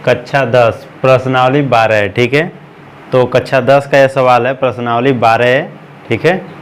कक्षा 10 प्रश्नावली 12 है, ठीक है। तो कक्षा 10 का यह सवाल है, प्रश्नावली 12 है, ठीक है।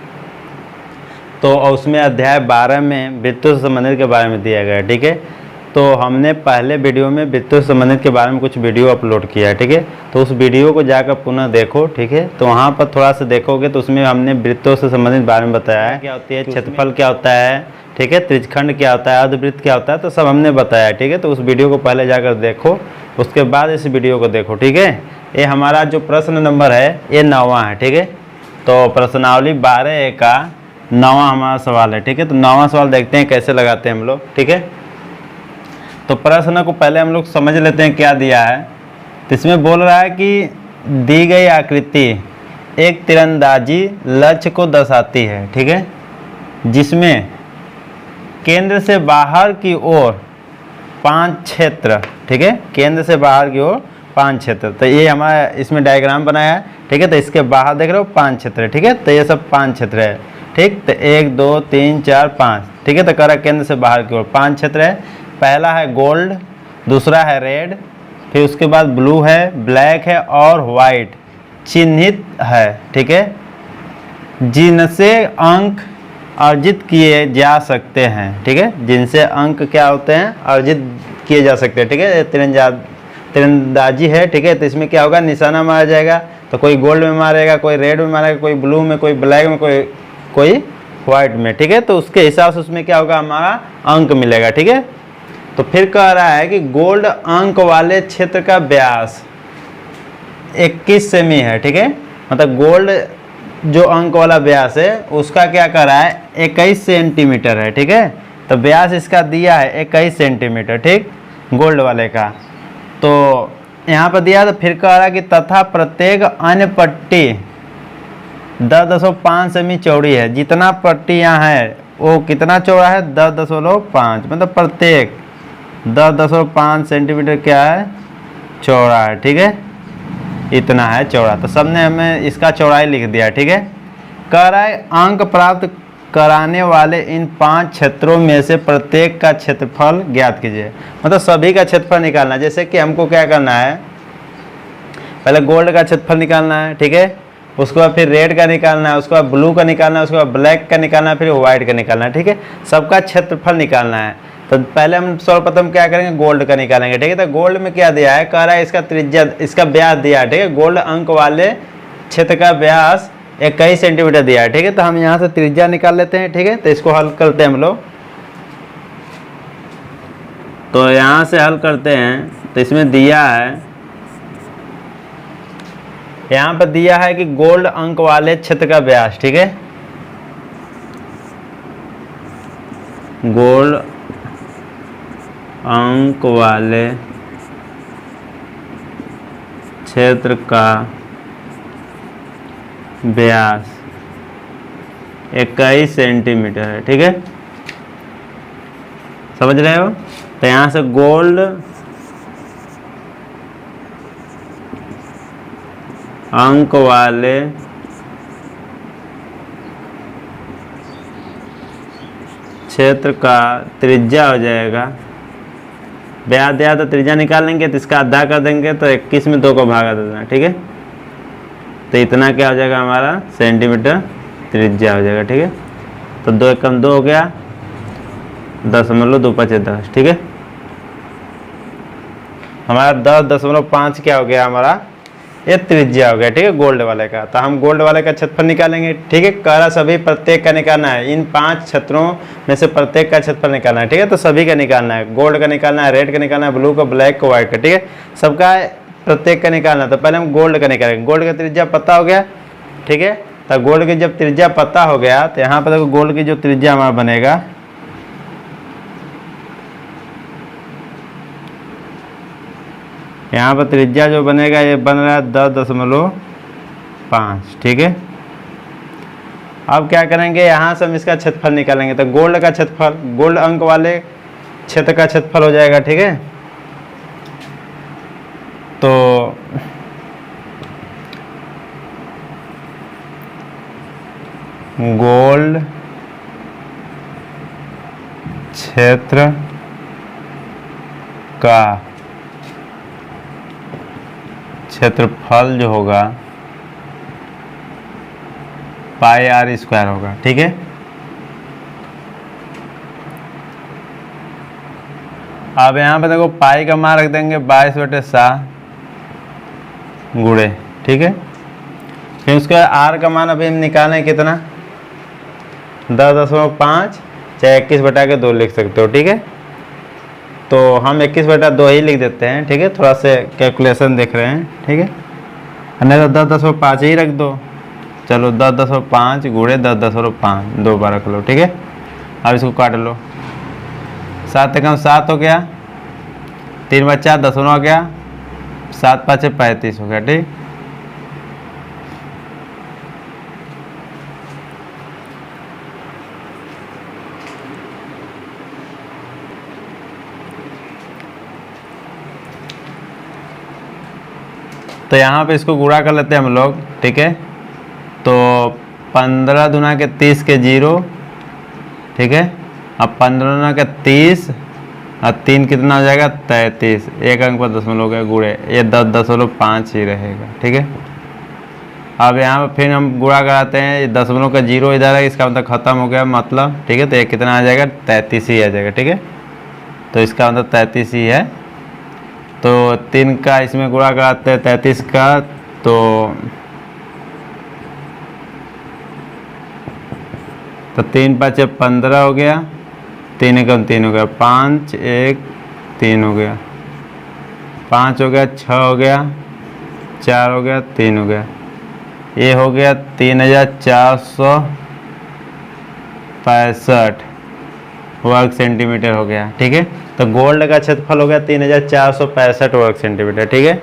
तो उसमें अध्याय 12 में वृत्तों से संबंधित के बारे में दिया गया है, ठीक है। तो हमने पहले वीडियो में वृत्तों से संबंधित के बारे में कुछ वीडियो अपलोड किया है, ठीक है। तो उस वीडियो को जाकर पुनः देखो, ठीक है। तो वहाँ पर थोड़ा सा देखोगे तो उसमें हमने वृत्तों से संबंधित बारे में बताया है, क्या होती है, क्षेत्रफल क्या होता है, ठीक है, त्रिज्यखंड क्या होता है, अर्धवृत्त क्या होता है, तो सब हमने बताया, ठीक है। तो उस वीडियो को पहले जाकर देखो, उसके बाद इस वीडियो को देखो, ठीक है। ये हमारा जो प्रश्न नंबर है ये 9वां है, ठीक है। तो प्रश्नावली 12 का 9वां हमारा सवाल है, ठीक है। तो 9वां सवाल देखते हैं कैसे लगाते हैं हम लोग, ठीक है। तो प्रश्न को पहले हम लोग समझ लेते हैं क्या दिया है। तो इसमें बोल रहा है कि दी गई आकृति एक तीरंदाजी लक्ष्य को दर्शाती है, ठीक है, जिसमें केंद्र से बाहर की ओर 5 क्षेत्र, ठीक है, केंद्र से बाहर की ओर 5 क्षेत्र। तो ये हमारा इसमें डायग्राम बनाया है, ठीक है। तो इसके बाहर देख रहे हो 5 क्षेत्र है, ठीक है। तो ये सब 5 क्षेत्र है, ठीक। तो 1 2 3 4 5, ठीक है। तो कह रहा केंद्र से बाहर की ओर 5 क्षेत्र है। पहला है गोल्ड, दूसरा है रेड, फिर उसके बाद ब्लू है, ब्लैक है और वाइट चिन्हित है, ठीक है, जिनसे अंक अर्जित किए जा सकते हैं, ठीक है, जिनसे अंक क्या होते हैं, अर्जित किए जा सकते हैं, ठीक है। तीरंदाजी है, ठीक है। तो इसमें क्या होगा, निशाना मारा जाएगा। तो कोई गोल्ड में मारेगा, कोई रेड में मारेगा, कोई ब्लू में, कोई ब्लैक में, कोई व्हाइट में, ठीक है। तो उसके हिसाब से उसमें क्या होगा, हमारा अंक मिलेगा, ठीक है। तो फिर कह रहा है कि गोल्ड अंक वाले क्षेत्र का व्यास 21 सेमी है, ठीक है। मतलब गोल्ड जो अंक वाला व्यास है उसका क्या कर रहा है, 21 सेंटीमीटर है, ठीक है। तो व्यास इसका दिया है 21 सेंटीमीटर, ठीक, गोल्ड वाले का। तो यहाँ पर दिया, तो फिर कह रहा है कि तथा प्रत्येक अन्य पट्टी 10.5 सेमी चौड़ी है। जितना पट्टी यहाँ है वो कितना चौड़ा है, 10.5, मतलब प्रत्येक 10.5 सेंटीमीटर क्या है, चौड़ा है, ठीक है। इतना है चौड़ा। तो सबने हमें इसका चौड़ाई लिख दिया, ठीक है। कह रहा है अंक प्राप्त कराने वाले इन 5 क्षेत्रों में से प्रत्येक का क्षेत्रफल ज्ञात कीजिए। मतलब सभी का क्षेत्रफल निकालना है। जैसे कि हमको क्या करना है, पहले गोल्ड का क्षेत्रफल निकालना है, ठीक है। उसके बाद फिर रेड का निकालना है, उसके बाद ब्लू का निकालना है, उसके बाद ब्लैक का निकालना है, फिर व्हाइट का निकालना है, ठीक है। सबका क्षेत्रफल निकालना है। तो पहले हम सर्वप्रथम क्या करेंगे, गोल्ड का निकालेंगे, ठीक है। तो गोल्ड में क्या दिया है, कह रहा है इसका त्रिज्या, इसका व्यास दिया है, ठीक है। गोल्ड अंक वाले क्षेत्र का व्यास 21 सेंटीमीटर दिया है, ठीक है। तो हम यहाँ से त्रिज्या निकाल लेते हैं, ठीक है। तो इसको हल करते हैं हम लोग। तो यहाँ से हल करते हैं। तो इसमें दिया है, यहाँ पर दिया है कि गोल्ड अंक वाले क्षेत्र का व्यास, ठीक है, गोल्ड अंक वाले क्षेत्र का व्यास 21 सेंटीमीटर है, ठीक है। समझ रहे हो। तो यहाँ से गोल्ड अंक वाले क्षेत्र का त्रिज्या हो जाएगा, व्यास दिया तो त्रिज्या निकाल लेंगे, तो इसका आधा कर देंगे, तो 21 में 2 को भागा दे देना, ठीक है। तो इतना क्या हो जाएगा, हमारा सेंटीमीटर त्रिज्या हो जाएगा, ठीक है। तो 2 एकम 2 हो गया, 10.2 ठीक है। हमारा 10.5 क्या हो गया, हमारा ये त्रिज्या हो गया, ठीक है, गोल्ड वाले का। तो हम गोल्ड वाले का क्षेत्रफल निकालेंगे, ठीक है। कह रहा सभी प्रत्येक का निकालना है, इन 5 क्षेत्रों में से प्रत्येक का क्षेत्रफल निकालना है, ठीक है। तो सभी का निकालना है, गोल्ड का निकालना है, रेड का निकालना है, ब्लू का, ब्लैक का, व्हाइट का, ठीक है। सबका प्रत्येक का निकालना है। तो पहले हम गोल्ड का निकालेंगे। गोल्ड का त्रिज्या पता हो गया, ठीक है। तो गोल्ड की जब त्रिज्या पता हो गया, तो यहाँ पर देखो गोल्ड की जो त्रिज्या हमारा बनेगा, यहाँ पर त्रिज्या जो बनेगा ये बन रहा है 10.5, ठीक है। अब क्या करेंगे, यहाँ से हम इसका क्षेत्रफल निकालेंगे। तो गोल्ड का क्षेत्रफल, गोल्ड अंक वाले क्षेत्र का क्षेत्रफल हो जाएगा, ठीक है। तो गोल्ड क्षेत्र का क्षेत्रफल जो होगा पाई आर स्क्वायर होगा, ठीक है। अब यहाँ पे देखो पाई का मान रख देंगे 22/7 गुणे, ठीक है। फिर उसके बाद आर का मान अभी हम निकालें कितना, 10.5 चाहे 21/2 लिख सकते हो, ठीक है। तो हम 21/2 ही लिख देते हैं, ठीक है। थोड़ा से कैलकुलेशन देख रहे हैं, ठीक है। नहीं तो 10.5 ही रख दो, चलो 10.5 गुणे 10.5 2 बार रख लो, ठीक है। अब इसको काट लो, 7 एकम 7 हो गया, 3 बचा 10 हो गया, 7 5 35 हो गया, ठीक। तो यहाँ पे इसको गुणा कर लेते हैं हम लोग, ठीक है। तो 15 दूना के 30 के 0, ठीक है। अब 15 दूना के 30 और 3 कितना हो जाएगा 33, एक अंक पर दशमलव का गुणे, ये 10.5 ही रहेगा, ठीक है। अब यहाँ पर फिर हम गुणा कराते हैं, ये दशमलव का 0 इधर है, इसका मतलब खत्म हो गया मतलब, ठीक है। तो ये कितना आ जाएगा 33 ही आ जाएगा, ठीक है। तो इसका मतलब 33 ही है। तो 3 का इसमें गुणा कराते हैं 33 का, तो 3 5 15 हो गया, 3 एकम 3 हो गया, 5 1 3 हो गया, 5 हो गया, 6 हो गया, 4 हो गया, 3 हो गया, ये हो गया 3465 वर्ग सेंटीमीटर हो गया, ठीक है। तो गोल्ड का क्षेत्रफल हो गया 3465 वर्ग सेंटीमीटर, ठीक है।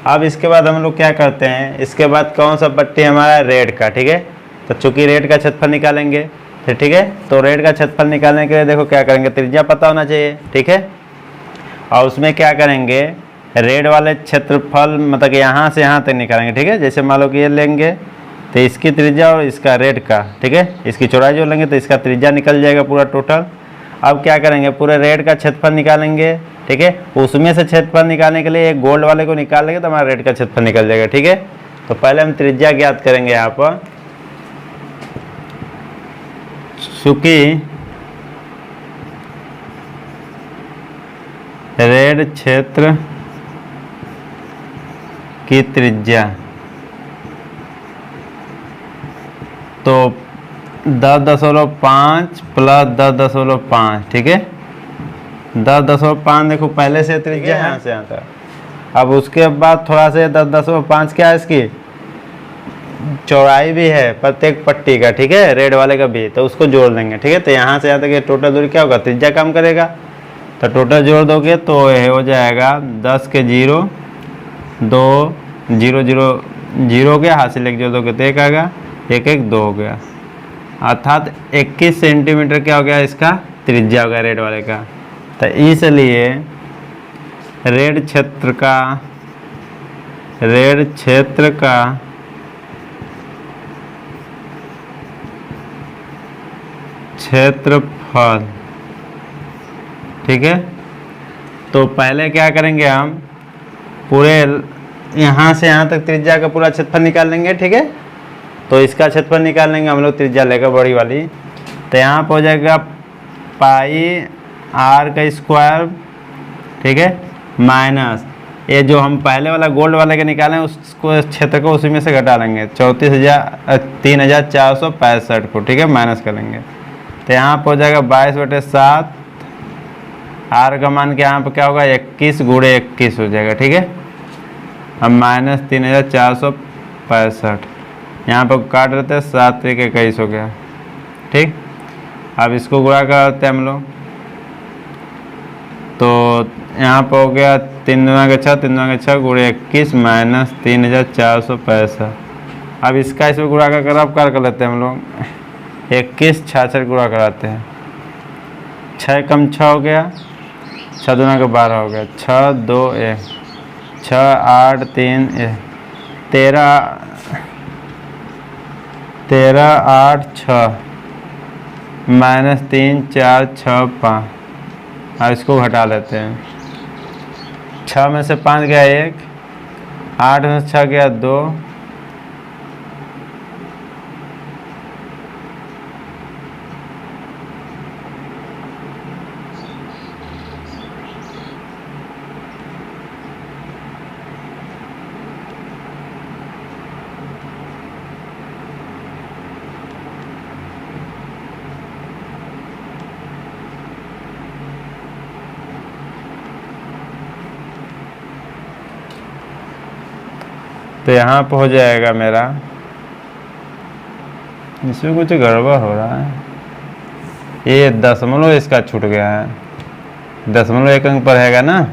अब इसके बाद हम लोग क्या करते हैं, इसके बाद कौन सा पट्टी हमारा रेड का, ठीक है। तो चूंकि रेड का क्षेत्रफल निकालेंगे, ठीक है। तो रेड का क्षेत्रफल निकालने के लिए देखो क्या करेंगे, त्रिज्या पता होना चाहिए, ठीक है। और उसमें क्या करेंगे, रेड वाले क्षेत्रफल मतलब कि यहाँ से यहाँ तक निकालेंगे, ठीक है। जैसे मान लो कि ये लेंगे तो इसकी त्रिज्या और इसका रेड का, ठीक है, इसकी चौड़ाई जो लेंगे तो इसका त्रिज्या निकल जाएगा पूरा टोटल। अब क्या करेंगे, पूरे रेड का क्षेत्रफल निकालेंगे, ठीक है। उसमें से क्षेत्रफल निकालने के लिए एक गोल्ड वाले को निकाल लेंगे तो हमारा रेड का क्षेत्रफल निकल जाएगा, ठीक है। तो पहले हम त्रिज्या ज्ञात करेंगे यहाँ पर, चूंकि रेड क्षेत्र की त्रिज्या तो 10.5 प्लस 10.5, ठीक है। 10.5 देखो पहले से त्रिज्या यहाँ से आता है। अब उसके बाद थोड़ा से 10.5 क्या है, इसकी चौड़ाई भी है प्रत्येक पट्टी का, ठीक है, रेड वाले का भी, तो उसको जोड़ देंगे, ठीक है। तो यहाँ से यहाँ तक टोटल दूरी क्या होगा, त्रिज्या कम करेगा, तो टोटल जोड़ दोगे तो ये हो जाएगा 10 के 0 2 0 0 0 हो गया, हाथ से लेके जोड़ दोगे तो 1 आएगा, 1 1 2 हो गया, अर्थात 21 सेंटीमीटर क्या हो गया, इसका त्रिज्या हो गया रेड वाले का। तो इसलिए रेड क्षेत्र का क्षेत्रफल, ठीक है। तो पहले क्या करेंगे, हम पूरे यहाँ से यहाँ तक त्रिज्या का पूरा क्षेत्रफल निकाल लेंगे, ठीक है। तो इसका क्षेत्रफल निकाल लेंगे हम लोग, त्रिज्या लेकर बड़ी वाली, तो यहाँ पर हो जाएगा पाई आर का स्क्वायर, ठीक है, माइनस ये जो हम पहले वाला गोल्ड वाले के निकालें उसको क्षेत्र को उसी में से घटा लेंगे 34,465 को, ठीक है, माइनस कर लेंगे। तो यहाँ पर हो जाएगा 22/7, आर का मान के यहाँ पर क्या होगा 21 गुणे 21 हो जाएगा, ठीक है। अब माइनस 3,465, यहाँ पर काट देते हैं, 7 1 21 हो गया, ठीक। अब इसको गुणा करते हैं हम लोग, तो यहाँ पर हो गया 3 दूना के 6 3 दूना के 6 गुणे 21 माइनस 3,465। अब इसका इसमें गुणा कर अब कर लेते हैं हम लोग, 21 66 गुणा कराते हैं, 6 कम 6 हो गया, 6 दूना के 12 हो गया, 6 2 1 6 8 3 13 8 6 माइनस 3 4 6 5। अब इसको घटा लेते हैं, 6 में से 5 गया 1, 8 में 6 गया 2, तो यहाँ पर हो जाएगा मेरा, इसमें कुछ गड़बड़ हो रहा है, ये दशमलव इसका छूट गया है, दशमलव एक अंक पर रहेगा ना,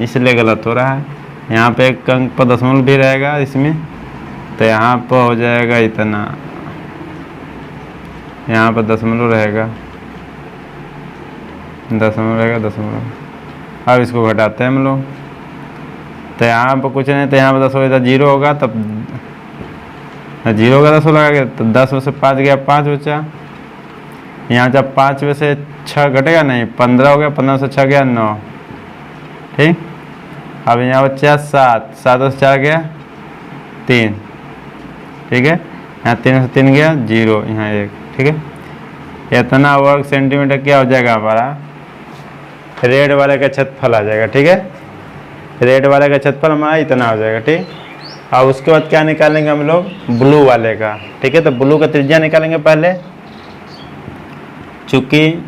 इसलिए गलत हो रहा है। यहाँ पे एक अंक पर दशमलव भी रहेगा इसमें, तो यहाँ पर हो जाएगा इतना, यहाँ पर दशमलव रहेगा, दशमलव। अब इसको घटाते हैं हम लोग, तो यहाँ पर कुछ नहीं, तो यहाँ पर 10 होगा, 0 होगा, तब 0 होगा 10 लगा के, तो 10 में से 5 गया 5 बचा। यहाँ जब 5 में से 6 घटेगा नहीं, 15 हो गया, 15 से 6 गया 9, ठीक। अब यहाँ बचा 7, 7 में से 4 गया 3, ठीक है। यहाँ 3 में से 3 गया 0, यहाँ 1, ठीक है। इतना वर्ग सेंटीमीटर क्या हो जाएगा हमारा, रेड वाले का क्षेत्रफल आ जाएगा, ठीक है। रेड वाले का क्षेत्रफल हमारा इतना हो जाएगा, ठीक। अब उसके बाद क्या निकालेंगे हम लोग, ब्लू वाले का, ठीक है। तो ब्लू का त्रिज्या निकालेंगे पहले, चूंकि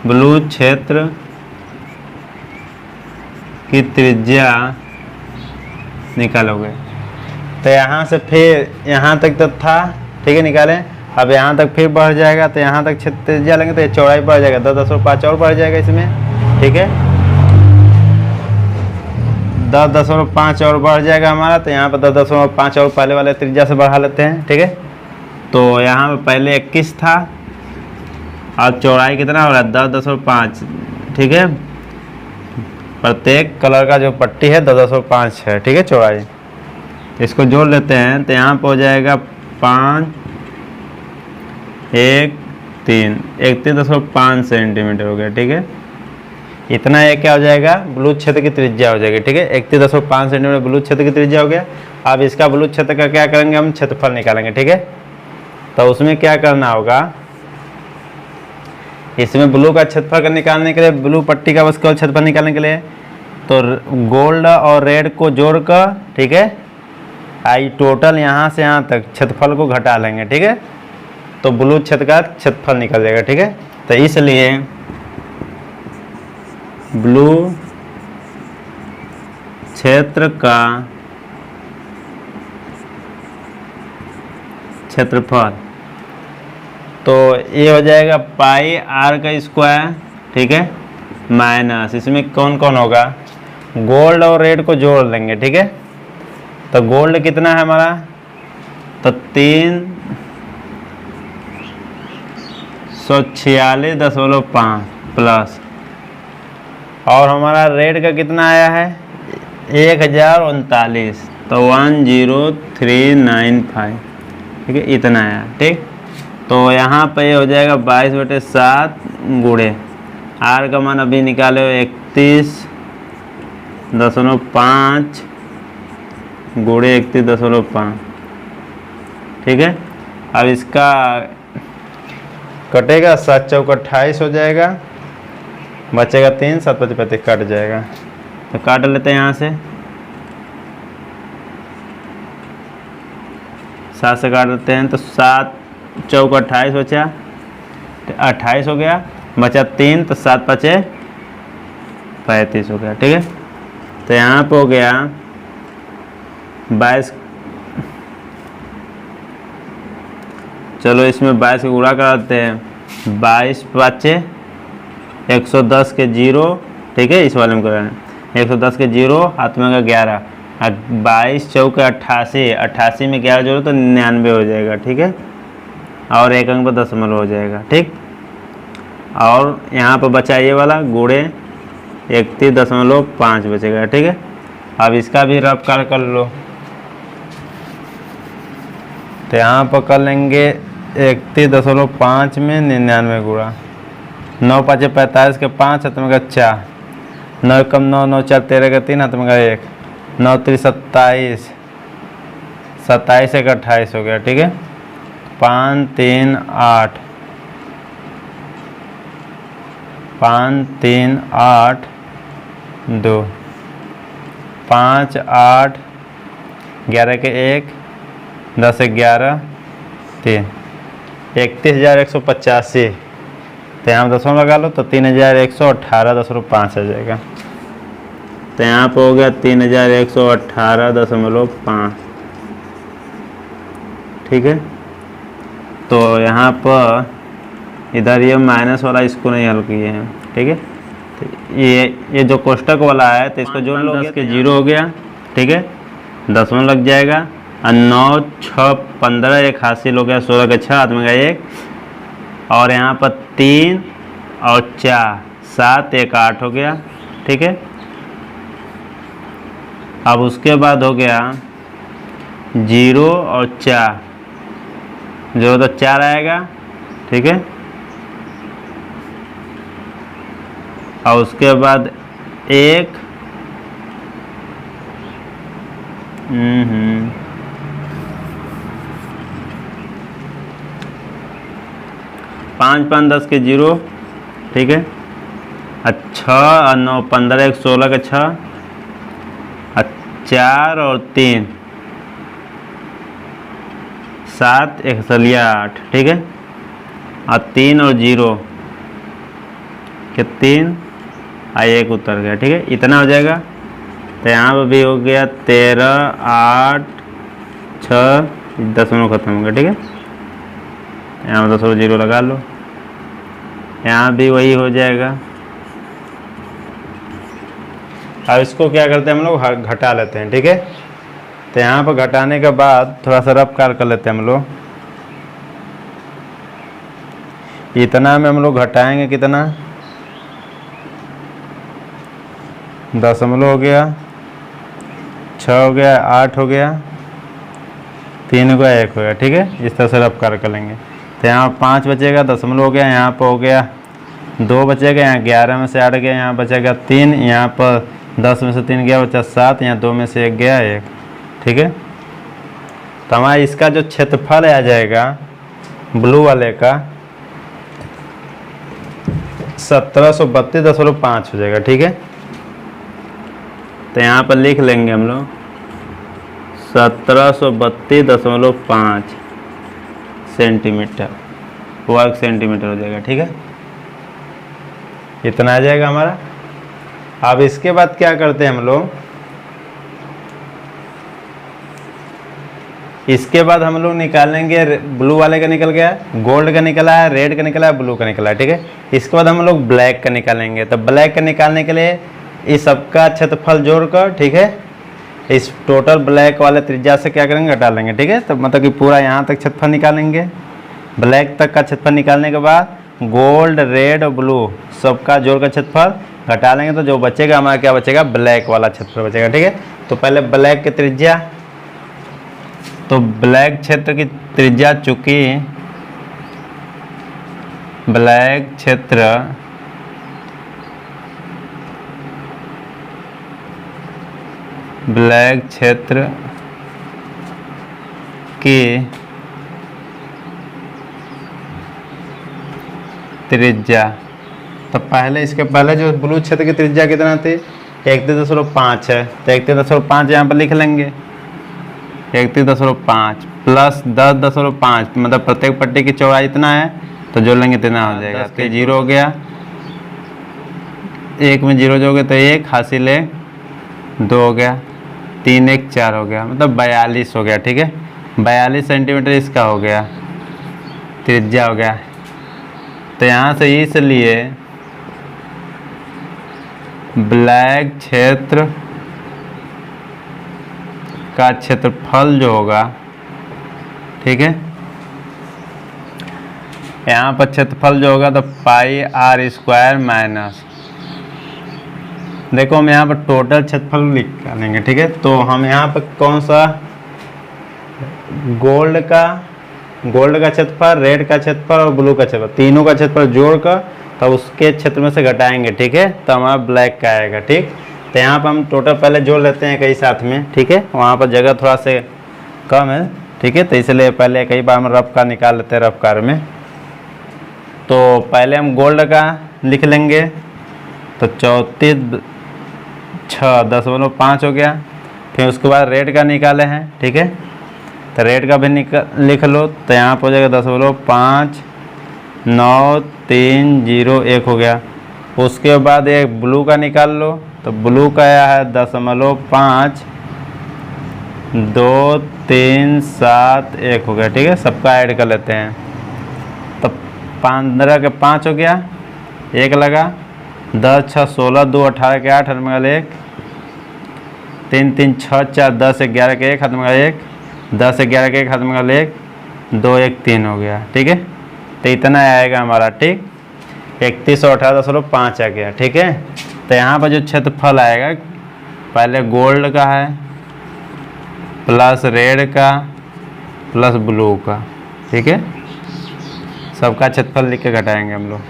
ब्लू क्षेत्र की त्रिज्या निकालोगे, तो यहाँ से फिर यहाँ तक तो था, ठीक है, निकालें। अब यहाँ तक फिर बढ़ जाएगा, तो यहाँ तक क्षेत्र त्रिज्या लेंगे तो ये चौड़ाई बढ़ जाएगा, 10.5 और बढ़ जाएगा इसमें, ठीक है। 10.5 और बढ़ जाएगा हमारा, तो यहाँ पर 10.5 और पहले वाले त्रिज्या से बढ़ा लेते हैं, ठीक है। तो यहाँ पर पहले 21 था, और चौड़ाई कितना हो रहा है 10.5, ठीक है। प्रत्येक कलर का जो पट्टी है 10.5 है, ठीक है, चौड़ाई। इसको जोड़ लेते हैं, तो यहाँ पर हो जाएगा 5, 1, 3, 31.5 सेंटीमीटर हो गया, ठीक है। इतना ये क्या हो जाएगा, ब्लू क्षेत्र की त्रिज्या हो जाएगी, ठीक है। 31.5 सेंटीमीटर ब्लू क्षेत्र की त्रिज्या हो गया। अब इसका ब्लू क्षेत्र का क्या करेंगे, हम क्षेत्रफल निकालेंगे, ठीक है। तो उसमें क्या करना होगा, इसमें ब्लू का क्षेत्रफल निकालने के लिए, ब्लू पट्टी का बस केवल क्षेत्रफल निकालने के लिए, तो गोल्ड और रेड को जोड़कर, ठीक है, आई टोटल यहाँ से यहाँ तक क्षेत्रफल को घटा लेंगे, ठीक है। तो ब्लू क्षेत्र का क्षेत्रफल निकल जाएगा, ठीक है। तो इसलिए ब्लू क्षेत्र का क्षेत्रफल, तो ये हो जाएगा पाई आर का स्क्वायर, ठीक है, माइनस, इसमें कौन कौन होगा, गोल्ड और रेड को जोड़ लेंगे, ठीक है। तो गोल्ड कितना है हमारा, तो 346.5 प्लस, और हमारा रेड का कितना आया है 1039, तो 10395, ठीक है, इतना आया, ठीक। तो यहाँ पे हो जाएगा 22/7 गुणे आर का मान अभी निकाले 31.5 गुणे 31.5, ठीक है। अब इसका कटेगा, 7 चौक 28 हो जाएगा, बचेगा 3, 7 5 35 कट जाएगा, तो काट लेते हैं यहाँ से, 7 से काट लेते हैं, तो 7 चौक 28 बचा, 28 हो गया, बचा 3, तो 7 5 35 हो गया, ठीक है। तो यहाँ पे हो गया 22, चलो इसमें 22 को गुणा कराते हैं, 22 5 110 के 0, ठीक है, इस वाले में कराना 110 के 0, हाथ में का 11, 22 चौक 88, 88 में 11 जोड़ो तो 99 हो जाएगा, ठीक है, और एक अंक पर दशमलव हो जाएगा, ठीक। और यहाँ पर बचा ये वाला गुणे 31.5 बचेगा, ठीक है। अब इसका भी रफ कर लो, तो यहाँ पर कर लेंगे 31.5 में 99 गुणा 9 5 45 के 5 हाथ में का 4, 9 कम 9, 9 4 13 का 3 हाथ में गया 1, 9 3 27, 27 1 28 हो गया, ठीक है। 5 3 8, 5 3 8 2, 5 8 11 के 1, 10 11 3, 31,185। तो यहाँ दसों लगा लो तो 3,118.5 आ जाएगा। तो यहाँ पर हो गया 3,118.5, ठीक है। तो यहाँ पर इधर ये माइनस वाला इसको नहीं हल किए हैं, ठीक है। तो ये जो कोष्टक वाला है तो इसको जोड़ लो, 10 के 0 हो गया, ठीक है, दसवां लग जाएगा। और 9 6 15 एक हासिल हो गया, 16 के 6 हाथ में गया 1, और यहाँ पर 3 और 4 7 1 8 हो गया, ठीक है। अब उसके बाद हो गया 0 और 4, 0 तो 4 आएगा, ठीक है। और उसके बाद 1 5 5 10 के 0, ठीक है। 6 और 9 15 1 16 के 6, 4 और 3 7 1 8, ठीक है। और 3 और 0 के 3 और 1 उतर गया, ठीक है। इतना हो जाएगा। तो यहाँ पर भी हो गया 13 8 6, 10 खत्म हो गया, ठीक है। यहाँ पर 10 0 लगा लो, यहाँ भी वही हो जाएगा। अब इसको क्या करते हैं हम लोग, घटा लेते हैं, ठीक है। तो यहाँ पर घटाने के बाद थोड़ा सा रफ कार कर लेते हैं हम लोग। इतना में हम लोग घटाएंगे कितना, 10 हो गया, 6 हो गया, 8 हो गया, 3 हो गया, 1 हो गया, ठीक है। इस तरह से रफ कार कर लेंगे। तो यहाँ 5 बचेगा, 10 हो गया, यहाँ पर हो गया 2 बचेगा, यहाँ 11 में से 8 गया, यहाँ बचेगा 3, यहाँ पर 10 में से 3 गया, बचा 7, यहाँ 2 में से 1 गया 1, ठीक है। तो हमारा इसका जो क्षेत्रफल आ जाएगा ब्लू वाले का 1732.5 हो जाएगा, ठीक है। तो यहाँ पर लिख लेंगे हम लोग 1732.5 सेंटीमीटर, वर्ग सेंटीमीटर हो जाएगा, ठीक है। इतना आ जाएगा हमारा। अब इसके बाद क्या करते हैं हम लोग, इसके बाद हम लोग निकालेंगे, ब्लू वाले का निकल गया, गोल्ड का निकला है, रेड का निकला है, ब्लू का निकला है, ठीक है। इसके बाद हम लोग ब्लैक का निकालेंगे। तो ब्लैक का निकालने के लिए इस सबका क्षेत्रफल जोड़कर, ठीक है, इस टोटल ब्लैक वाले त्रिज्या से क्या करेंगे, घटा लेंगे, ठीक है। तो मतलब कि पूरा यहाँ तक क्षेत्रफल निकालेंगे। ब्लैक तक का क्षेत्रफल निकालने के बाद गोल्ड रेड और ब्लू सबका जोड़कर क्षेत्रफल घटा लेंगे। तो जो बचेगा हमारा क्या बचेगा, ब्लैक वाला क्षेत्रफल बचेगा, ठीक है। तो पहले ब्लैक की त्रिज्या, तो ब्लैक क्षेत्र की त्रिज्या, चूंकि ब्लैक क्षेत्र की त्रिज्या, तो पहले इसके पहले जो ब्लू क्षेत्र की त्रिज्या कितना थी, 31.5 है। तो 31.5 यहाँ पर लिख लेंगे, 31.5 प्लस 10.5, मतलब प्रत्येक पट्टी की चौड़ाई इतना है, तो जोड़ लेंगे इतना हो जाएगा। 10 के 0 हो गया, 1 में 0 जोड़ोगे तो 1 हासिल है, 2 हो गया, 3 1 4 हो गया, मतलब 42 हो गया, ठीक है। 42 सेंटीमीटर इसका हो गया, त्रिज्या हो गया। तो यहाँ से इसलिए ब्लैक क्षेत्र का क्षेत्रफल जो होगा, ठीक है, यहाँ पर क्षेत्रफल जो होगा तो पाई आर स्क्वायर माइनस, देखो हम यहाँ पर टोटल क्षेत्रफल निकालेंगे, ठीक है। तो हम यहाँ पर कौन सा, गोल्ड का क्षेत्रफल, रेड का क्षेत्रफल और ब्लू का क्षेत्रफल, तीनों का क्षेत्रफल जोड़कर तो उसके क्षेत्र में से घटाएंगे, ठीक है, तो हमारा ब्लैक का आएगा। ठीक, तो यहाँ पर हम टोटल पहले जोड़ लेते हैं कई साथ में, ठीक है, वहाँ पर जगह थोड़ा से कम है, ठीक है, तो इसलिए पहले कई बार हम रफ का निकाल लेते हैं रफ कार में। तो पहले हम गोल्ड का लिख लेंगे, तो 34.6.5 हो गया। फिर उसके बाद रेड का निकाले हैं, ठीक है, तो रेड का भी लिख लो, तो यहाँ पर हो जाएगा 10.59301 हो गया। उसके बाद एक ब्लू का निकाल लो, तो ब्लू का आया है 0.52371 हो गया। ठीक है, सबका ऐड कर लेते हैं, तो 15 के 5 हो गया, 1 लगा, 10 6 16 2 18 के 8 हाथ में 1, 3 3 6 4 10 11 के 1 हाथ में 1, 10 11 के 1 हाथ में 1, 2 1 3 हो गया। ठीक है, तो इतना आएगा हमारा। ठीक, 3118.5 आ गया। ठीक है, तो यहाँ पर जो क्षेत्रफल आएगा, पहले गोल्ड का है प्लस रेड का प्लस ब्लू का, ठीक है, सबका क्षेत्रफल लिख के घटाएंगे हम लोग।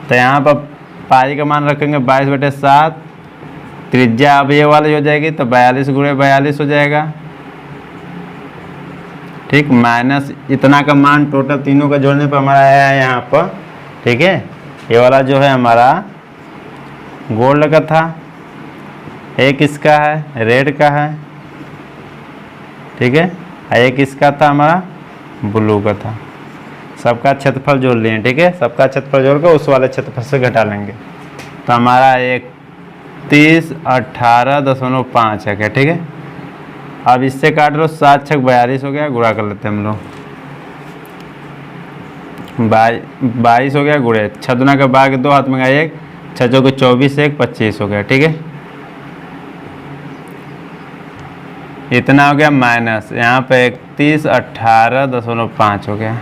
तो यहाँ पर पाई का मान रखेंगे 22/7, त्रिज्या अब ये वाली हो जाएगी, तो 42 गुणे 42 हो जाएगा। ठीक, माइनस इतना का मान टोटल तीनों का जोड़ने पर हमारा आया है यहाँ पर। ठीक है, ये वाला जो है हमारा गोल्ड का था, एक इसका है रेड का है, ठीक है, एक इसका था हमारा ब्लू का था। सबका क्षेत्रफल जोड़ लिए, ठीक है, सबका क्षेत्रफल जोड़ कर उस वाले क्षेत्रफल से घटा लेंगे, तो हमारा 3118.5 है क्या। ठीक है, अब इससे काट लो, 7 6 42 हो गया, गुणा कर लेते हैं हम लोग, 22 हो गया, गुणे 6 दूना का 12 2 हाथ में 1, 6 चौके 24 1 25 हो गया। ठीक है, इतना हो गया माइनस यहाँ पे 3118.5 हो गया।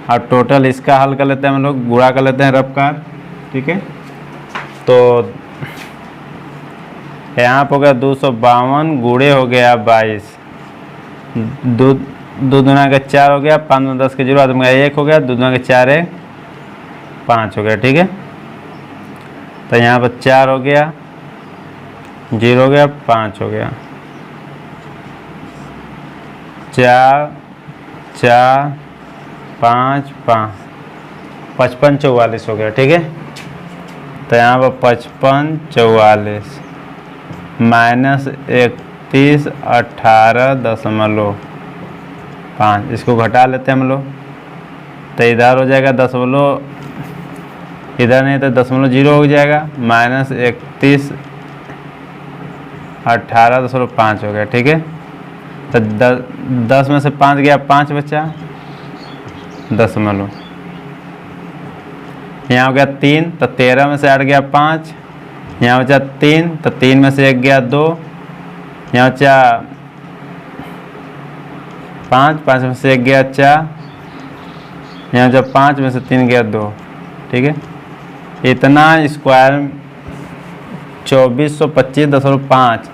और टोटल इसका हल कर लेते हैं हम लोग, गुणा कर लेते हैं रफ कार। ठीक है, तो यहाँ पर हो गया 252 गुणे हो गया 22, 2 दूना का 4 हो गया, 5 10 के 0 आदमी 1 हो गया, 2 दूना के 4 1 5 हो गया। ठीक है, तो यहाँ पर 4 हो गया, 0 हो गया, 5 हो गया, 4 4 5 5 55 44 हो गया। ठीक है, तो यहाँ पर 55 44 माइनस 3118.5, इसको घटा लेते हैं हम लोग, तो इधर हो जाएगा दशमलव, इधर नहीं तो 0.0 हो जाएगा, माइनस 3118.5 हो गया। ठीक है, तो 10 में से 5 गया, 5 बचा, दशमलव, यहाँ हो गया 3, तो 13 में से 8 गया 5, यहाँ बचा 3, तो 3 में से 1 गया 2, यहाँ बचा 5, 5 में से 1 गया 4, यहाँ बचा 5 में से 3 गया 2। ठीक है, इतना स्क्वायर 2425.5,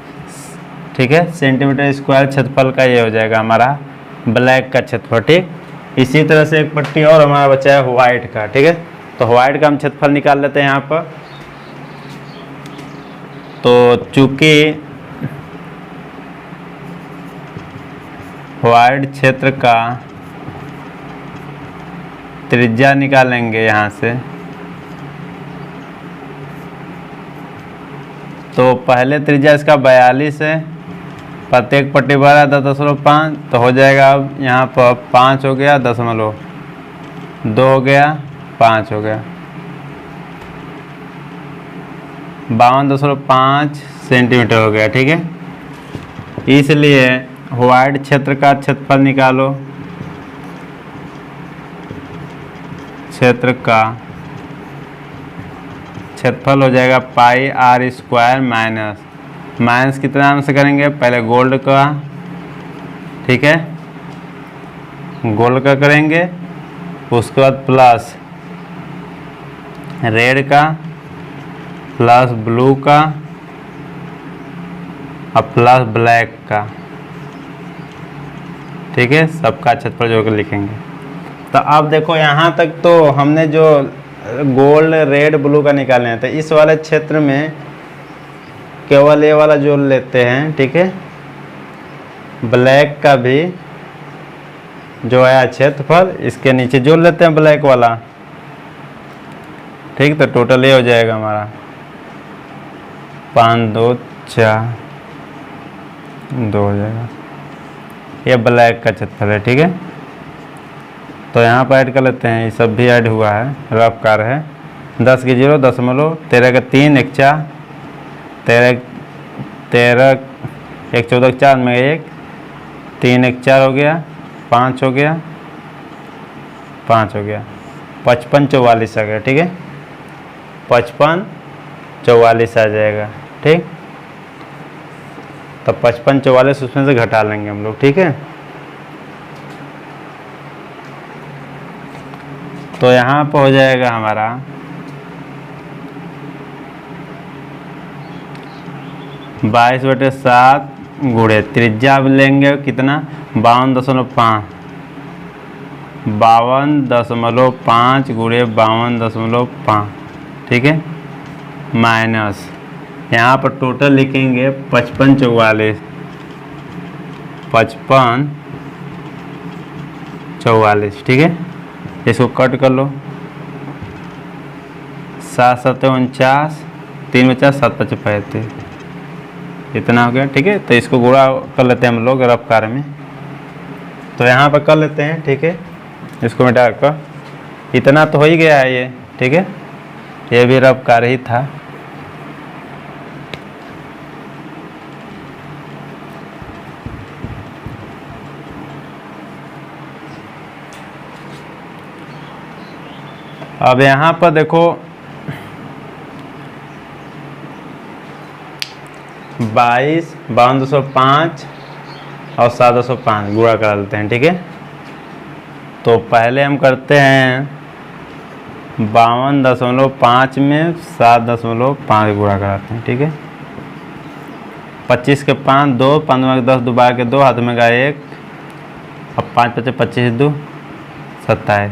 ठीक है, सेंटीमीटर स्क्वायर क्षेत्रफल का ये हो जाएगा हमारा ब्लैक का क्षेत्रफल। ठीक, इसी तरह से एक पट्टी और हमारा बचा है व्हाइट का। ठीक है, तो व्हाइट का हम क्षेत्रफल निकाल लेते हैं यहाँ पर। तो चूंकि व्हाइट क्षेत्र का त्रिज्या निकालेंगे यहाँ से, तो पहले त्रिज्या इसका 42 है, प्रत्येक पट्टी बड़ा 10.5, तो हो जाएगा अब यहाँ पर 5 हो गया, 2 हो गया, 5 हो गया, 52.5 सेंटीमीटर हो गया। ठीक है, इसलिए व्हाइट क्षेत्र का क्षेत्रफल निकालो, क्षेत्र का क्षेत्रफल हो जाएगा पाई r स्क्वायर माइनस कितना नाम से करेंगे, पहले गोल्ड का, ठीक है, गोल्ड का करेंगे, उसके बाद प्लस रेड का प्लस ब्लू का और प्लस ब्लैक का। ठीक है, सबका क्षेत्रफल जोड़ कर लिखेंगे। तो अब देखो यहाँ तक तो हमने जो गोल्ड रेड ब्लू का निकालना है तो इस वाले क्षेत्र में केवल ये वाला जोड़ लेते हैं, ठीक है। ब्लैक का भी जो है क्षेत्रफल इसके नीचे जोड़ लेते हैं ब्लैक वाला, ठीक। तो टोटल ये हो जाएगा हमारा 5 2 4 2 हो जाएगा। ये ब्लैक का क्षेत्रफल है, ठीक है। तो यहाँ पर ऐड कर लेते हैं, ये सब भी ऐड हुआ है, रफ कार्य है। 10 की 0 दशमलव 13 का 3 1 4 13 1 14 4 में 1 3 1 4 हो गया, 5 हो गया, 5 हो गया, 55 44 आ गया, ठीक है। 55 44 आ जाएगा, ठीक। तो 55 44 उसमें से घटा लेंगे हम लोग, ठीक है। तो यहाँ पर हो जाएगा हमारा 22/7 गुणे त्रिज्या लेंगे कितना 52.5 52.5 गुणे 52.5, ठीक है। माइनस यहाँ पर टोटल लिखेंगे 55 44 55 44, ठीक है। इसको कट कर लो, 7 7 49 3 50 7 5 35, इतना हो गया, ठीक है। तो इसको गुणा कर लेते हैं हम लोग रफ कार्य में, तो यहाँ पर कर लेते हैं, ठीक है। इसको मिटा कर इतना तो हो ही गया है ये, ठीक है। ये भी रफ कार्य ही था। अब यहाँ पर देखो 22 52.5 और 7.5 गुणा करा लेते हैं, ठीक है। तो पहले हम करते हैं 52.5 में 7.5 गुणा कराते हैं, ठीक है। 25 के 5 2 15 के 10 दोबारा के 2 हाथ में का 1, अब 5 25 25 2 27,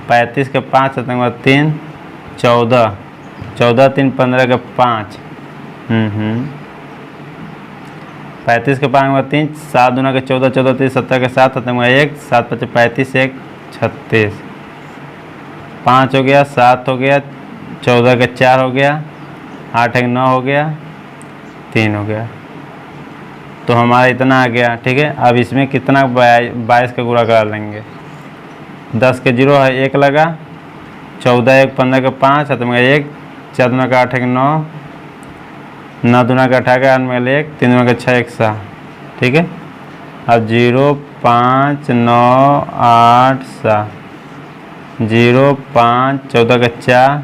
35 के 5 3 14 14 3 15 के 5 35 के 5 3 7 दूना के 14 14 3 17 के 7 1 7 25 35 1 36, 5 हो गया, 7 हो गया, 14 के 4 हो गया, 8 1 9 हो गया, 3 हो गया। तो हमारा इतना आ गया, ठीक है। अब इसमें कितना 22 का गुणा करा लेंगे। 10 के 0 है 1 लगा, 14 1 15 के 5 में 1 4 दूना का 8 1 9 9 दूना का 18 8 में 1 3 दूना का 6 1 7, ठीक है। अब 0 5 9 8 7 0 5 14 का 4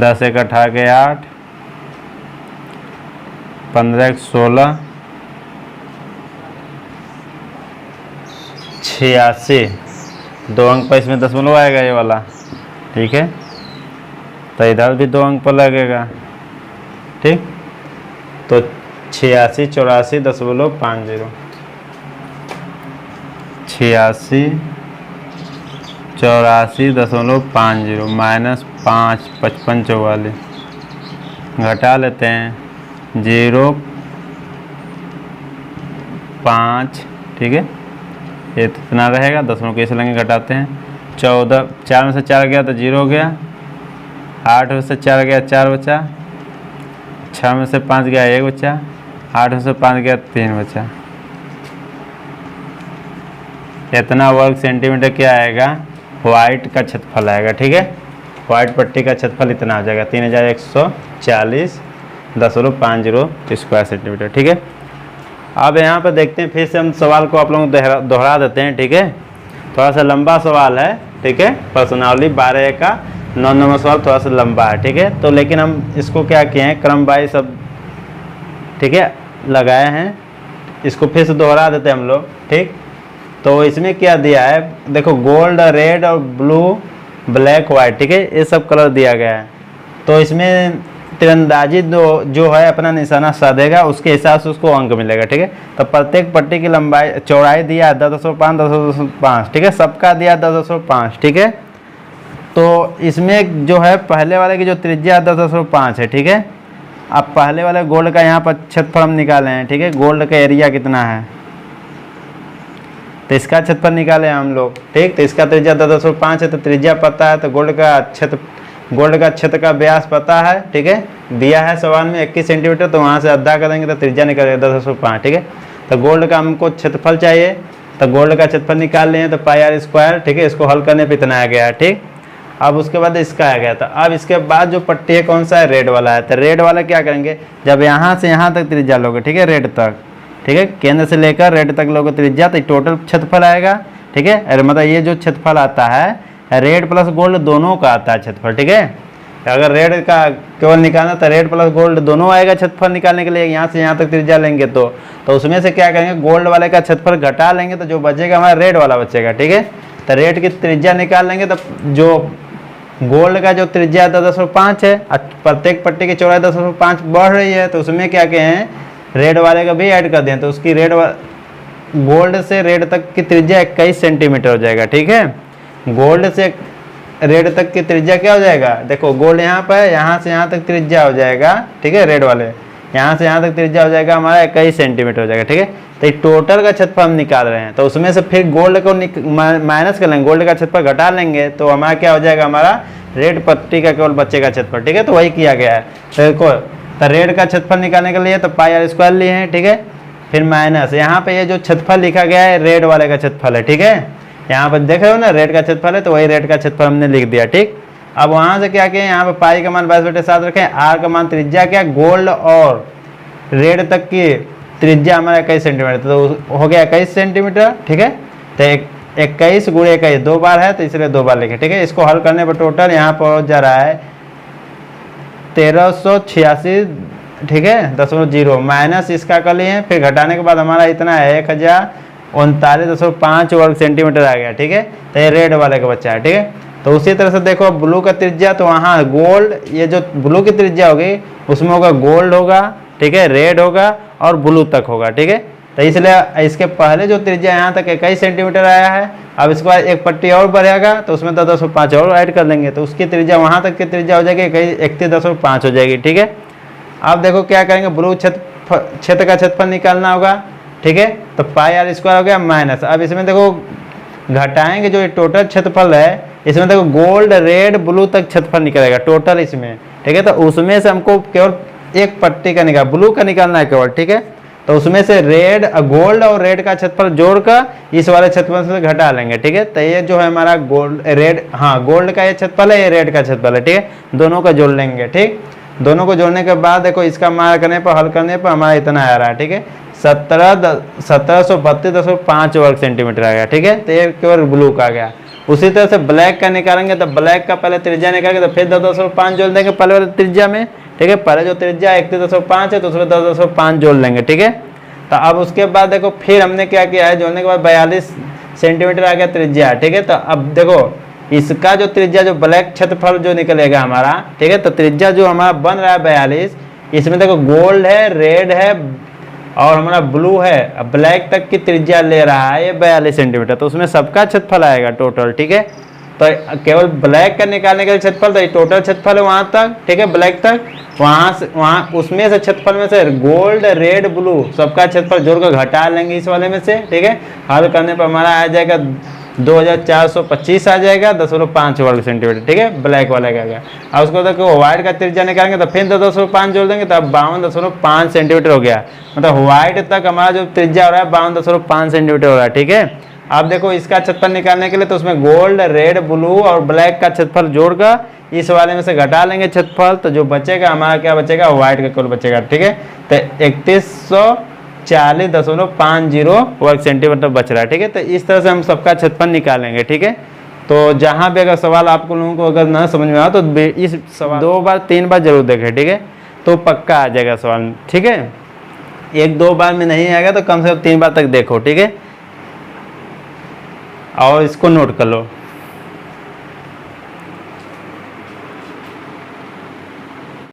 10 1 18 के 8 15 1 16 86, 2 अंक पर इसमें दशमलव आएगा ये वाला, ठीक है। तो इधर भी 2 अंक पर लगेगा, ठीक। तो 86 84.50 86 84.50 माइनस 5 55 44 घटा लेते हैं 0 5, ठीक है। ये इतना रहेगा, दशमलव कैसे लेंगे घटाते हैं। 14 4 में से 4 गया तो 0 हो गया, 8 में से 4 गया 4 बचा, 6 में से 5 गया 1 बचा, 8 में से 5 गया 3 बचा। इतना वर्ग सेंटीमीटर क्या आएगा, वाइट का क्षेत्रफल आएगा, ठीक है। वाइट पट्टी का क्षेत्रफल इतना आ जाएगा 3140.50 स्क्वायर सेंटीमीटर, ठीक है। अब यहाँ पर देखते हैं, फिर से हम सवाल को आप लोगों को दोहरा देते हैं, ठीक है। थोड़ा सा लंबा सवाल है, ठीक है। प्रश्नावली 12 का 9 नंबर सवाल थोड़ा सा लंबा है, ठीक है। तो लेकिन हम इसको क्या किए हैं, क्रम वाइज सब, ठीक है, लगाए हैं। इसको फिर से दोहरा देते हैं हम लोग, ठीक। तो इसमें क्या दिया है, देखो गोल्ड रेड और ब्लू ब्लैक वाइट, ठीक है, ये सब कलर दिया गया है। तो इसमें तीरंदाजी जो है अपना निशाना साधेगा, उसके हिसाब से उसको अंक मिलेगा, ठीक है। तो प्रत्येक पट्टी की लंबाई चौड़ाई दिया 10.5 10.5, ठीक है। सबका दिया 10.5, ठीक है। तो इसमें जो है पहले वाले की जो त्रिज्या 10.5 है, ठीक है। अब पहले वाले गोल्ड का यहाँ पर क्षेत्रफल हम निकाले हैं, ठीक है। गोल्ड का एरिया कितना है, तो इसका क्षेत्रफल निकाले हम लोग, ठीक। तो इसका त्रिज्या 10.5 है, तो त्रिज्या पता है, तो गोल्ड का क्षेत्र का व्यास पता है, ठीक है। दिया है सवाल में 21 सेंटीमीटर, तो वहाँ से आधा कर देंगे तो त्रिज्या निकलेगा 10.5, ठीक है। तो गोल्ड का हमको क्षेत्रफल चाहिए, तो गोल्ड का क्षेत्रफल निकाल लिए तो पाई आर स्क्वायर, ठीक है। इसको हल करने पे इतना आ गया है, ठीक। अब उसके बाद इसका आ गया था। अब इसके बाद जो पट्टी है कौन सा है, रेड वाला है। तो रेड वाला क्या करेंगे, जब यहाँ से यहाँ तक त्रिज्या लोगे, ठीक है, रेड तक, ठीक है, केंद्र से लेकर रेड तक लोगे त्रिज्या, तो टोटल क्षेत्रफल आएगा, ठीक है। अरे मतलब ये जो क्षेत्रफल आता है रेड प्लस गोल्ड दोनों का आता है क्षेत्रफल, ठीक है। अगर रेड का केवल निकालना तो रेड प्लस गोल्ड दोनों आएगा क्षेत्रफल निकालने के लिए, यहाँ से यहाँ तक त्रिज्या लेंगे तो उसमें से क्या करेंगे, गोल्ड वाले का क्षेत्रफल घटा लेंगे, तो जो बचेगा हमारा रेड वाला बचेगा, ठीक है। तो रेड की त्रिज्या निकाल लेंगे, तो जो गोल्ड का जो त्रिज्या 10.5 है, प्रत्येक पट्टी की चौड़ाई 10.5 बढ़ रही है, तो उसमें क्या कहें, रेड वाले का भी ऐड कर दें, तो उसकी गोल्ड से रेड तक की त्रिज्या 21 सेंटीमीटर हो जाएगा, ठीक है। गोल्ड से रेड तक की त्रिज्या क्या हो जाएगा, देखो गोल्ड यहाँ पर, यहाँ से यहाँ तक त्रिज्या हो जाएगा, ठीक है। रेड वाले यहाँ से यहाँ तक त्रिज्या हो जाएगा हमारा 21 सेंटीमीटर हो जाएगा, ठीक है। तो टोटल का क्षेत्रफल हम निकाल रहे हैं, तो उसमें से फिर गोल्ड को माइनस कर लेंगे, गोल्ड का क्षेत्रफल घटा लेंगे, तो हमारा क्या हो जाएगा, हमारा रेड पट्टी का केवल बचेगा क्षेत्रफल, ठीक है। तो वही किया गया है। तो देखो, तो रेड का क्षेत्रफल निकालने के लिए तो पाई आर स्क्वायर लिए हैं, ठीक है। फिर माइनस यहाँ पे ये जो क्षेत्रफल लिखा गया है रेड वाले का क्षेत्रफल है, ठीक है। यहाँ पर देख रहे हो ना, रेड का क्षेत्रफल है, तो वही रेड का क्षेत्रफल हमने लिख दिया, ठीक। अब वहाँ से क्या किया, यहाँ पे पाई का मान 22/7 रखें, आर का मान त्रिज्या क्या, गोल्ड और रेड तक की त्रिज्या हमारा 21 सेंटीमीटर, तो हो गया 21 सेंटीमीटर, ठीक है। तो 21 गुणे 21 दो बार है, तो इसलिए दो बार लिखे, ठीक है। इसको हल करने पर टोटल यहाँ पर जा रहा है 1386, ठीक है, 0.0 माइनस इसका कर लिए, फिर घटाने के बाद हमारा इतना है 1039.5 वर्ग सेंटीमीटर आ गया, ठीक है। तो ये रेड वाले का बच्चा है, ठीक है। तो उसी तरह से देखो ब्लू का त्रिज्या, तो वहाँ गोल्ड, ये जो ब्लू की त्रिज्या होगी उसमें होगा गोल्ड होगा, ठीक है, रेड होगा और ब्लू तक होगा, ठीक है। तो इसलिए इसके पहले जो त्रिज्या यहाँ तक 21 सेंटीमीटर आया है, अब इसके बाद एक पट्टी और बढ़ेगा, तो उसमें 10.5 और ऐड कर लेंगे, तो उसकी त्रिज्या वहाँ तक की त्रिज्या हो जाएगी 31.5 हो जाएगी, ठीक है। अब देखो क्या करेंगे, ब्लू क्षेत्र का क्षेत्रफल निकालना होगा, ठीक है। तो पाई आर स्क्वायर हो गया माइनस, अब इसमें देखो घटाएंगे जो ये टोटल क्षेत्रफल है, इसमें देखो गोल्ड रेड ब्लू तक क्षेत्रफल निकलेगा टोटल इसमें, ठीक है। तो उसमें से हमको केवल एक पट्टी का ब्लू का निकालना है केवल, ठीक है। तो उसमें से रेड गोल्ड और रेड का क्षेत्रफल जोड़कर इस वाले क्षेत्रफल से घटा लेंगे, ठीक है। तो ये जो है हमारा गोल्ड रेड, हाँ गोल्ड का ये क्षेत्रफल है, ये रेड का क्षेत्रफल है, ठीक है। दोनों को जोड़ लेंगे, ठीक। दोनों को जोड़ने के बाद देखो इसका मान करने पर, हल करने पर हमारा इतना आ रहा है, ठीक है, 1732.5 वर्ग सेंटीमीटर आ गया, ठीक है। तो ये केवल ब्लू का आ गया। उसी तरह से ब्लैक का निकालेंगे, तो ब्लैक का पहले त्रिज्या निकालेंगे, तो फिर 10.5 जोड़ देंगे पहले वाले त्रिज्या में, ठीक है। पहले जो त्रिज्या 31.5 है, तो उसमें 10.5 जोड़ लेंगे, ठीक है। तो अब उसके बाद देखो फिर हमने क्या किया है, जोड़ने के बाद 42 सेंटीमीटर आ गया त्रिज्या, ठीक है। तो अब देखो इसका जो त्रिज्या जो ब्लैक क्षेत्रफल जो निकलेगा हमारा, ठीक है। तो त्रिज्या जो हमारा बन रहा है 42, इसमें देखो गोल्ड है, रेड है और हमारा ब्लू है, अब ब्लैक तक की त्रिज्या ले रहा है ये 42 सेंटीमीटर, तो उसमें सबका क्षेत्रफल आएगा टोटल, ठीक है। तो केवल ब्लैक का निकालने के लिए क्षेत्रफल, तो टोटल क्षेत्रफल है वहाँ तक, ठीक है, ब्लैक तक, वहाँ उसमें से क्षेत्रफल में से गोल्ड रेड ब्लू सबका क्षेत्रफल जोड़कर घटा लेंगे इस वाले में से, ठीक है। हल करने पर हमारा आ जाएगा 2425 आ जाएगा 10.5 वर्ग सेंटीमीटर, ठीक है, ब्लैक वाले का गया। और उसको देखो व्हाइट का त्रिज्या निकालेंगे, तो फिर 10.5 जोड़ देंगे, तो अब 52.5 सेंटीमीटर हो गया। मतलब व्हाइट तक हमारा जो त्रिज्या हो रहा है 52.5 सेंटीमीटर हो रहा है, ठीक है। अब देखो इसका क्षेत्रफल निकालने के लिए, तो उसमें गोल्ड रेड ब्लू और ब्लैक का क्षेत्रफल जोड़कर इस वाले में से घटा लेंगे क्षेत्रफल, तो जो बचेगा हमारा क्या बचेगा, व्हाइट का केवल बचेगा, ठीक है। तो 3140.50 वर्ग सेंटीमीटर बच रहा है, ठीक है। तो इस तरह से हम सबका क्षेत्रफल निकालेंगे, ठीक है। तो जहाँ भी अगर सवाल आपको लोगों को अगर ना समझ में आ, तो इस सवाल 2 बार 3 बार जरूर देखें, ठीक है, तो पक्का आ जाएगा सवाल, ठीक है। 1-2 बार में नहीं आएगा तो कम से कम 3 बार तक देखो, ठीक है, और इसको नोट कर लो।